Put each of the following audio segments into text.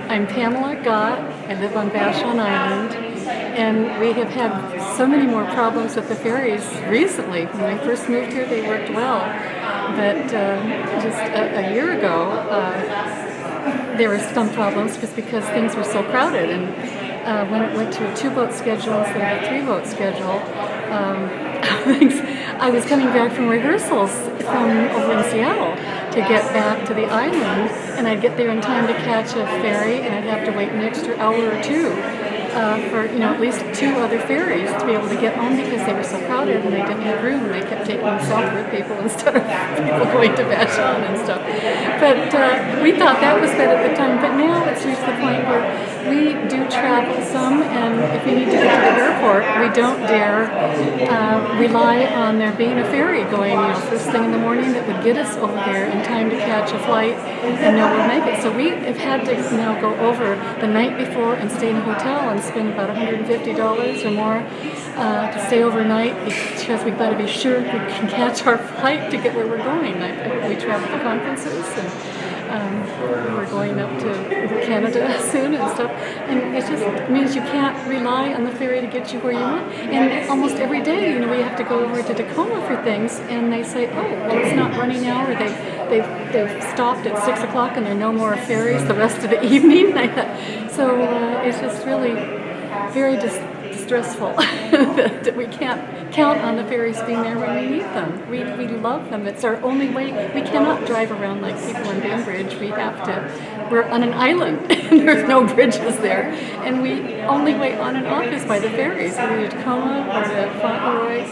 I'm Pamela Gott. I live on Vashon Island, and we have had so many more problems with the ferries recently. When I first moved here, they worked well, but just a year ago, there were some problems just because things were so crowded. And when it went to a 2-boat schedule instead of a 3-boat schedule, I was coming back from rehearsals from over in Seattle to get back to the island, and I'd get there in time to catch a ferry, and I'd have to wait an extra hour or two for at least 2 other ferries to be able to get home because they were so crowded and they didn't have room. They kept taking southward people instead of people going to Vashon and stuff. But we thought that was bad at the time, but now it's reached the point where we do travel some, and if we need to get to the airport, we don't dare rely on there being a ferry going first thing in the morning that would get us over there in time to catch a flight and know we'll make it. So we have had to go over the night before and stay in a hotel and spend about $150 or more to stay overnight because we've got to be sure we can catch our flight to get where we're going. We travel to conferences, and we're going up to Canada soon and stuff, and it just means you can't rely on the ferry to get you where you want. And almost every day, we have to go over to Tacoma for things, and they say, oh, well, it's not running now, or they've stopped at 6 o'clock and there are no more ferries the rest of the evening. So it's just really very distressful that we can't count on the ferries being there when we need them. We love them. It's our only way. We cannot drive around like people in Bainbridge. We're on an island and there's no bridges there. And we only way on and off is by the ferries, either to Tacoma or to Fauntleroy,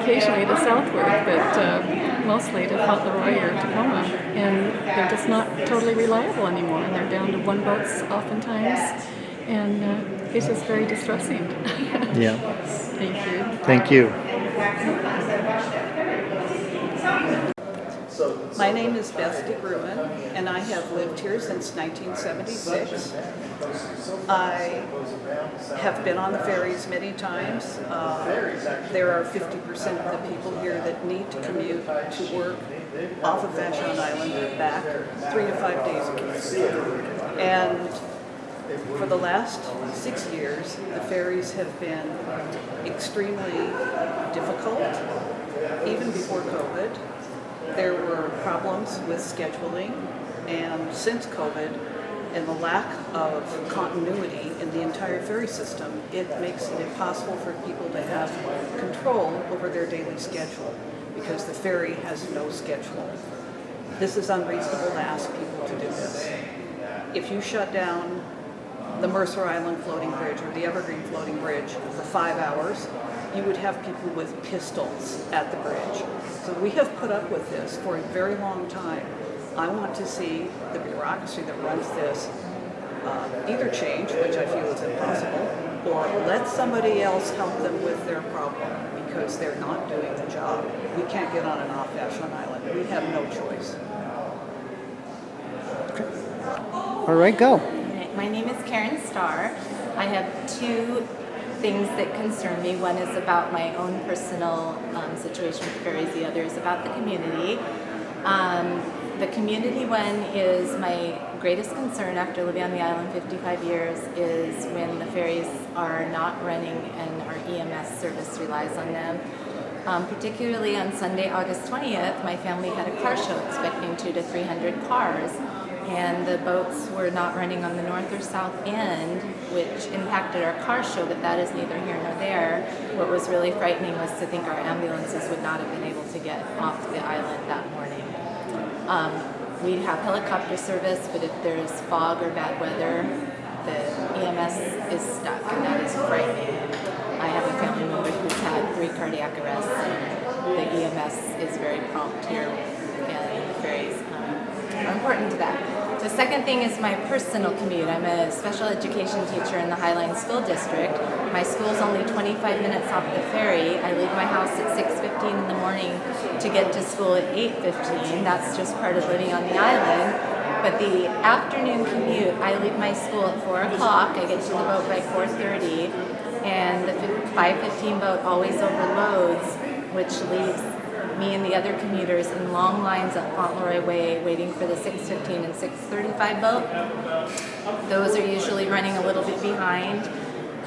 occasionally to southward, but mostly to Fauntleroy or Tacoma. And they're just not totally reliable anymore. And they're down to 1 boats oftentimes. And it's just very distressing. Yeah. Thank you. Thank you. My name is Beth DeGruin, and I have lived here since 1976. I have been on the ferries many times. There are 50% of the people here that need to commute to work off of Vashon Island and back 3 to 5 days a week. And for the last 6 years, the ferries have been extremely difficult. Even before COVID, there were problems with scheduling, and since COVID and the lack of continuity in the entire ferry system, it makes it impossible for people to have control over their daily schedule because the ferry has no schedule. This is unreasonable to ask people to do this. If you shut down the Mercer Island floating bridge or the Evergreen floating bridge for 5 hours, you would have people with pistols at the bridge. So we have put up with this for a very long time. I want to see the bureaucracy that runs this either change, which I feel is impossible, or let somebody else help them with their problem because they're not doing the job. We can't get on and off Vashon Island. We have no choice. All right, go. My name is Karen Starr. I have 2 things that concern me. One is about my own personal situation with ferries. The other is about the community. The community one is my greatest concern after living on the island 55 years is when the ferries are not running and our EMS service relies on them. Particularly on Sunday, August 20th, my family had a car show expecting 200 to 300 cars. And the boats were not running on the north or south end, which impacted our car show, but that is neither here nor there. What was really frightening was to think our ambulances would not have been able to get off the island that morning. We have helicopter service, but if there's fog or bad weather, the EMS is stuck, and that is frightening. I have a family member who's had 3 cardiac arrests, and the EMS is very prompt here, and the ferries are important to that. The second thing is my personal commute. I'm a special education teacher in the Highline School District. My school's only 25 minutes off the ferry. I leave my house at 6:15 in the morning to get to school at 8:15. That's just part of living on the island. But the afternoon commute, I leave my school at 4 o'clock. I get to the boat by 4:30, and the 5:15 boat always overloads, which leaves me and the other commuters in long lines at Fauntleroy Way waiting for the 6:15 and 6:35 boat. running a little bit behind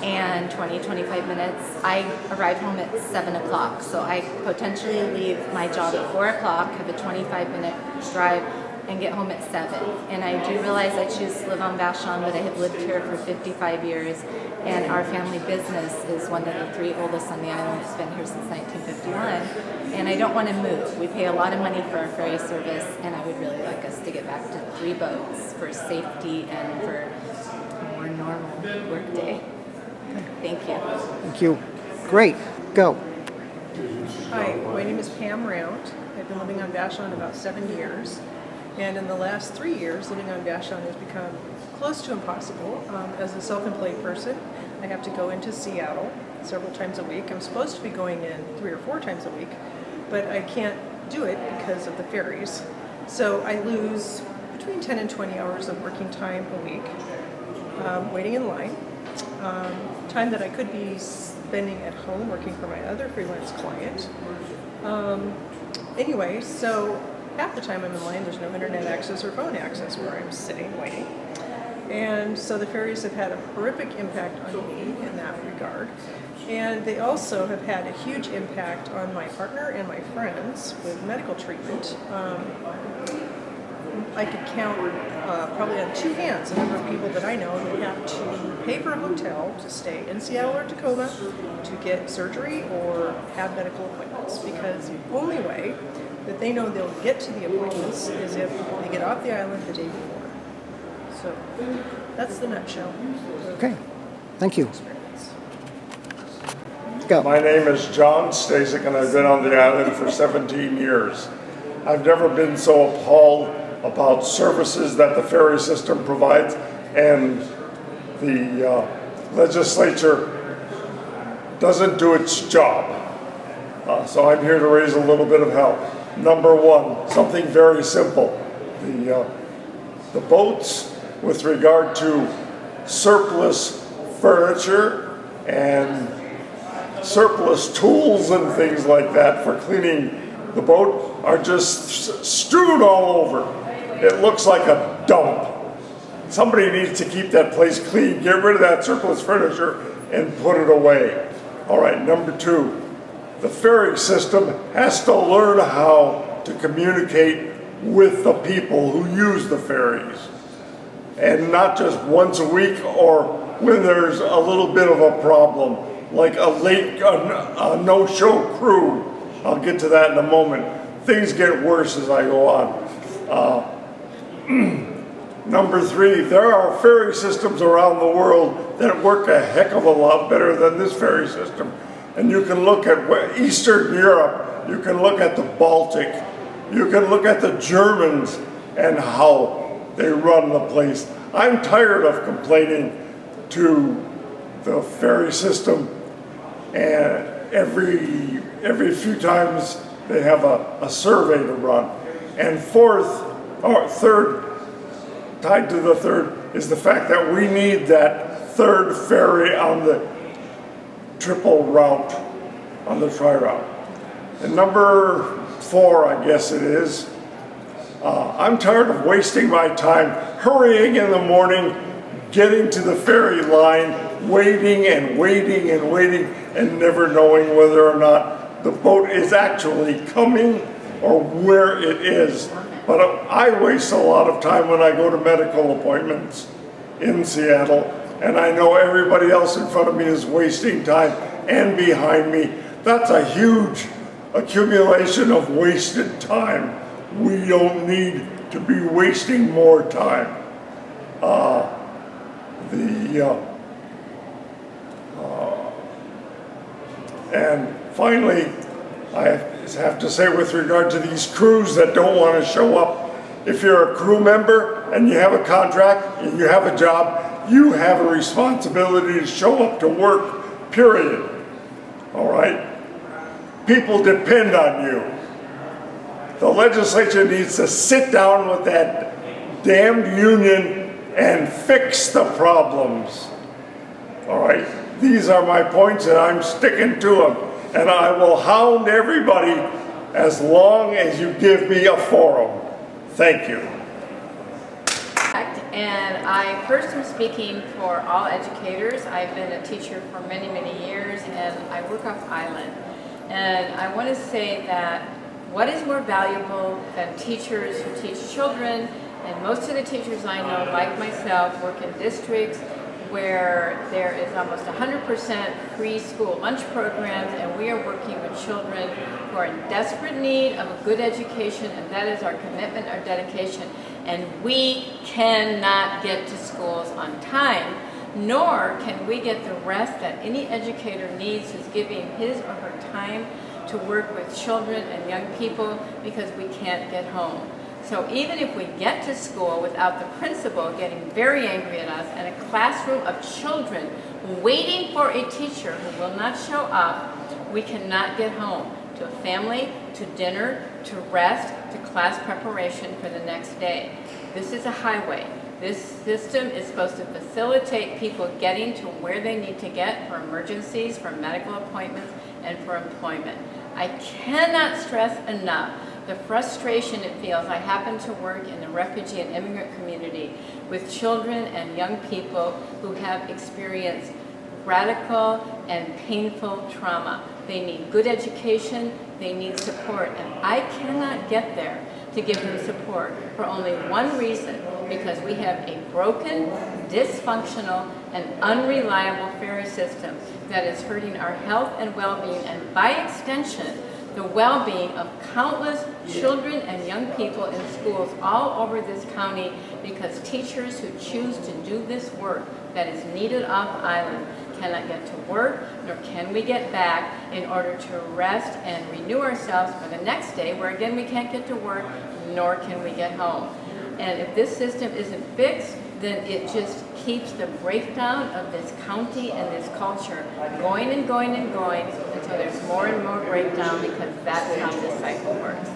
and 25 minutes. I arrive home at 7 o'clock, so I potentially leave my job at 4 o'clock, have a 25-minute drive, and get home at 7. And I do realize I choose to live on Vashon, but I have lived here for 55 years, and our family business is one of the 3 oldest on the island. It's been here since 1951, and I don't want to move. We pay a lot of money for our ferry service, and I would really like us to get back to 3 boats for safety and for a more normal work day. Thank you. Thank you. Great. Go. Hi, my name is Pam Round. I've been living on Vashon about 7 years. And in the last 3 years, living on Vashon has become close to impossible. As a self-employed person, I have to go into Seattle several times a week. I'm supposed to be going in 3 or 4 times a week, but I can't do it because of the ferries. So I lose between 10 and 20 hours of working time a week, waiting in line. Time that I could be spending at home working for my other freelance client. Anyway, so half the time I'm in line, there's no internet access or phone access where I'm sitting waiting. And so the ferries have had a horrific impact on me in that regard. And they also have had a huge impact on my partner and my friends with medical treatment. I could count probably on 2 hands the number of people that I know who have to pay for a hotel to stay in Seattle or Tacoma to get surgery or have medical appointments, because the only way that they know they'll get to the appointments is if they get off the island the day before. So that's the nutshell. Okay. Thank you. Go. My name is John Stasek, and I've been on the island for 17 years. I've never been so appalled about services that the ferry system provides, and the legislature doesn't do its job. So I'm here to raise a little bit of hell. Number one, something very simple. The boats, with regard to surplus furniture and surplus tools and things like that for cleaning the boat, are just strewn all over. It looks like a dump. Somebody needs to keep that place clean, get rid of that surplus furniture and put it away. All right, number 2, the ferry system has to learn how to communicate with the people who use the ferries. And not just once a week or when there's a little bit of a problem, like a no-show crew. I'll get to that in a moment. Things get worse as I go on. Number 3, there are ferry systems around the world that work a heck of a lot better than this ferry system. And you can look at Eastern Europe, you can look at the Baltic, you can look at the Germans and how they run the place. I'm tired of complaining to the ferry system, and every few times they have a survey to run. And third, tied to the third, is the fact that we need that 3rd ferry on the triple route, on the tri-route. And number 4, I guess it is, I'm tired of wasting my time hurrying in the morning, getting to the ferry line, waiting and waiting and waiting, and never knowing whether or not the boat is actually coming or where it is. But I waste a lot of time when I go to medical appointments in Seattle, and I know everybody else in front of me is wasting time and behind me. That's a huge accumulation of wasted time. We don't need to be wasting more time. And finally, I have to say, with regard to these crews that don't want to show up, if you're a crew member and you have a contract and you have a job, you have a responsibility to show up to work, period. All right? People depend on you. The legislature needs to sit down with that damned union and fix the problems. All right? These are my points, and I'm sticking to them. And I will hound everybody as long as you give me a forum. Thank you. And I first am speaking for all educators. I've been a teacher for many, many years, and I work off island. And I want to say that what is more valuable than teachers who teach children, and most of the teachers I know, like myself, work in districts where there is almost 100% free school lunch programs, and we are working with children who are in desperate need of a good education, and that is our commitment, our dedication. And we cannot get to schools on time, nor can we get the rest that any educator needs who's giving his or her time to work with children and young people, because we can't get home. So even if we get to school without the principal getting very angry at us and a classroom of children waiting for a teacher who will not show up, we cannot get home to a family, to dinner, to rest, to class preparation for the next day. This is a highway. This system is supposed to facilitate people getting to where they need to get for emergencies, for medical appointments, and for employment. I cannot stress enough the frustration it feels. I happen to work in the refugee and immigrant community with children and young people who have experienced radical and painful trauma. They need good education, they need support, and I cannot get there to give them support for only one reason: because we have a broken, dysfunctional, and unreliable ferry system that is hurting our health and well-being, and by extension, the well-being of countless children and young people in schools all over this county, because teachers who choose to do this work that is needed off island cannot get to work, nor can we get back in order to rest and renew ourselves for the next day, where again we can't get to work, nor can we get home. And if this system isn't fixed, then it just keeps the breakdown of this county and this culture going and going and going until there's more and more breakdown, because that's how this cycle works.